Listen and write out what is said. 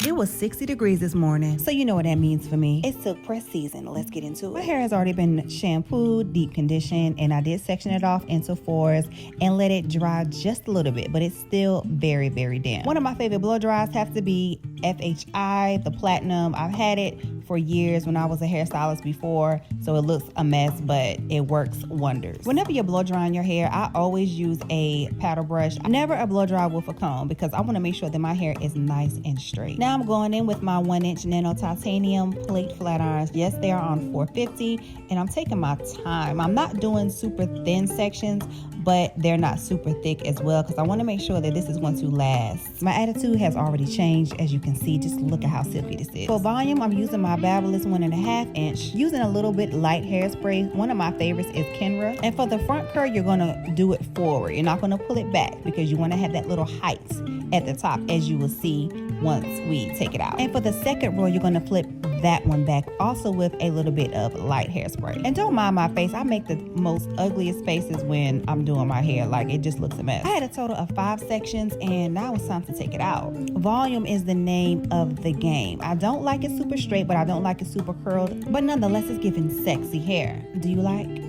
It was 60 degrees this morning, so you know what that means for me. It's silk press season. Let's get into it. My hair has already been shampooed, deep conditioned, and I did section it off into fours and let it dry just a little bit, but it's still very, very damp. One of my favorite blow dries has to be FHI, the Platinum. I've had it for years when I was a hairstylist before, so it looks a mess, but it works wonders. Whenever you're blow drying your hair, I always use a paddle brush, never a blow dry with a comb, because I want to make sure that my hair is nice and straight. Now I'm going in with my 1-inch nano titanium plate flat irons. Yes, they are on 450, and I'm taking my time. I'm not doing super thin sections, but they're not super thick as well, because I want to make sure that this is going to last. My attitude has already changed, as you can see. Just look at how silky this is. For volume, I'm using my Babyliss 1.5 inch, using a little bit light hairspray. One of my favorites is Kenra. And for the front curl, you're going to do it forward. You're not going to pull it back, because you want to have that little height at the top, as you will see once we take it out. And for the second roll, you're going to flip that one back, also with a little bit of light hairspray. And don't mind my face. I make the most ugliest faces when I'm doing my hair. Like, it just looks a mess. I had a total of 5 sections, and now it's time to take it out. Volume is the name of the game. I don't like it super straight, but I don't like it super curled. But nonetheless, it's giving sexy hair. Do you like?